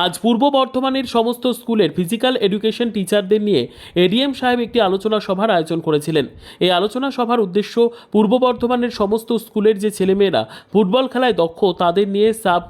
আজ পূর্ব বর্ধমানের সমস্ত স্কুলের ফিজিক্যাল এডুকেশন টিচারদের নিয়ে এডিএম সাহেব একটি আলোচনা সভার আয়োজন করেছিলেন। এই আলোচনা সভার উদ্দেশ্য পূর্ব বর্ধমানের সমস্ত স্কুলের যে ছেলেমেয়েরা ফুটবল খেলায় দক্ষ তাদের নিয়ে সাব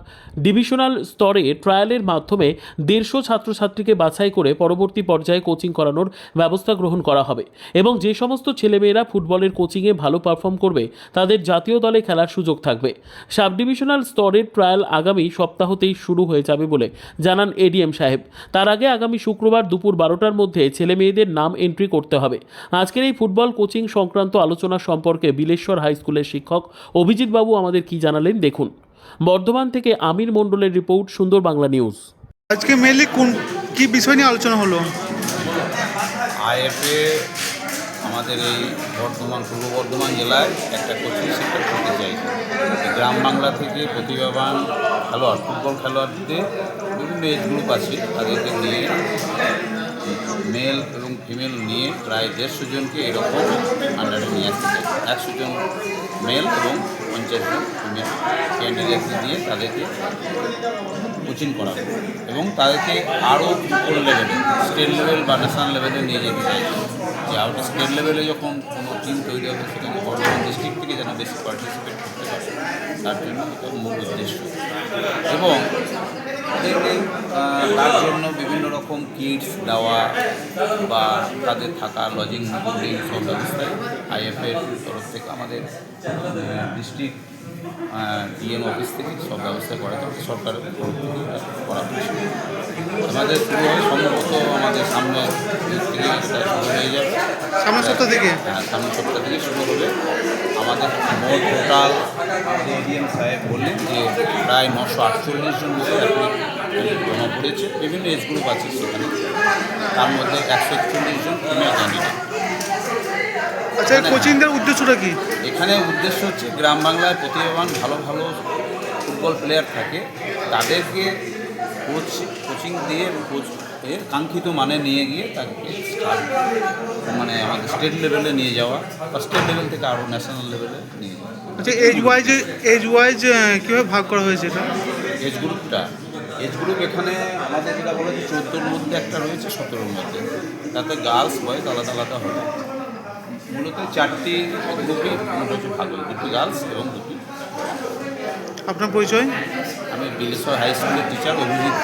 ডিভিশনাল স্তরে ট্রায়ালের মাধ্যমে 150 ছাত্রছাত্রীকে বাছাই করে পরবর্তী পর্যায়ে কোচিং করানোর ব্যবস্থা গ্রহণ করা হবে এবং যে সমস্ত ছেলেমেয়েরা ফুটবলের কোচিংয়ে ভালো পারফর্ম করবে তাদের জাতীয় দলে খেলার সুযোগ থাকবে। সাব ডিভিশনাল স্তরের ট্রায়াল আগামী সপ্তাহতেই শুরু হয়ে যাবে বলে জানান এডিএম সাহেব। তার আগে আগামী শুক্রবার দুপুর 12টার মধ্যে ছেলে মেয়েদের নাম এন্ট্রি করতে হবে। আজকের এই ফুটবল কোচিং সংক্রান্ত আলোচনা সম্পর্কে বিলেশ্বর হাই স্কুলের শিক্ষক অভিজিৎ বাবু আমাদের কি জানালেন দেখুন। বর্ধমান থেকে আমির মণ্ডলের রিপোর্ট, সুন্দর বাংলা নিউজ। আজকে মেনলি কি বিষয় নিয়ে আলোচনা হলো? আইএফএ আমাদের এই পূর্ব বর্ধমান জেলায় একটা কোচিং সেন্টার করতে চাই। গ্রাম বাংলা থেকে প্রতিভাবান খেলোয়াড়, ফুটবল খেলোয়াড়দের বিভিন্ন এজ গ্রুপ আছে, তাদেরকে নিয়ে মেল এবং ফিমেল নিয়ে প্রায় 150 জনকে এরকম আন্ডারে নিয়ে আসতে চাই। 100 জন মেল এবং 50 জন ফিমেল ক্যান্ডিডেটকে দিয়ে তাদেরকে কোচিং করাবো এবং তাদেরকে আরও উপর লেভেলে, স্টেট লেভেল বা ন্যাশনাল লেভেলে নিয়ে যেতে চাই। যে আউট স্টেট লেভেলে যখন কোনো টিম তৈরি হবে সেখানে বর্ধমান ডিস্ট্রিক্ট থেকে যেন বেশি পার্টিসিপেট করতে পারে, তার জন্য এটা মূল উদ্দেশ্য। এবং তাদেরকে তার জন্য বিভিন্ন রকম কিটস দেওয়া বা তাদের থাকা, লজিং, ফুডিং সব ব্যবস্থায় আইএফের তরফ থেকে আমাদের ডিস্ট্রিক্ট ডিএম অফিস থেকে সব ব্যবস্থা করা যাবে, সরকারের তরফ থেকে করা হচ্ছে। আমাদের শুরু হয় সম্ভবত আমাদের সামনে থেকে শুরু হয়ে যাবে, সামনের সপ্তাহ থেকে। হ্যাঁ, সামনের সপ্তাহ থেকে শুরু হবে। আমাদের মোট টোটাল এডিএম সাহেব বললেন যে প্রায় 948 জন মতো অ্যাপ্লিকেন্ট জমা পড়েছে। বিভিন্ন এজ গ্রুপ আছে সেখানে, তার মধ্যে 141 জন ফিমেল ক্যান্ডিডেট। আচ্ছা, কোচিং দেওয়ার উদ্দেশ্যটা কি? এখানে উদ্দেশ্য হচ্ছে গ্রাম বাংলায় প্রতিভাবান ভালো ভালো ফুটবল প্লেয়ার থাকে, তাদেরকে কোচিং দিয়ে এর কাঙ্ক্ষিত মানে নিয়ে গিয়ে তাকে মানে আমাদের স্টেট লেভেলে নিয়ে যাওয়া বা স্টেট লেভেল থেকে আরও ন্যাশনাল লেভেলে নিয়ে যাওয়া। আচ্ছা, এজ ওয়াইজ কীভাবে ভাগ করা হয়েছে এটা? এজ গ্রুপ এখানে আমাদের যেটা বলে যে 14-র মধ্যে একটা রয়েছে, 17-র মধ্যে, তাতে গার্লস বয়েজ আলাদা আলাদা হবে। মূলত 4টি গ্রুপই হচ্ছে ভাগ হয়, 2টি গার্লস এবং 2টি। আপনার পরিচয়? আমি বিলেশ্বর হাই স্কুলের টিচার অভিজিৎ।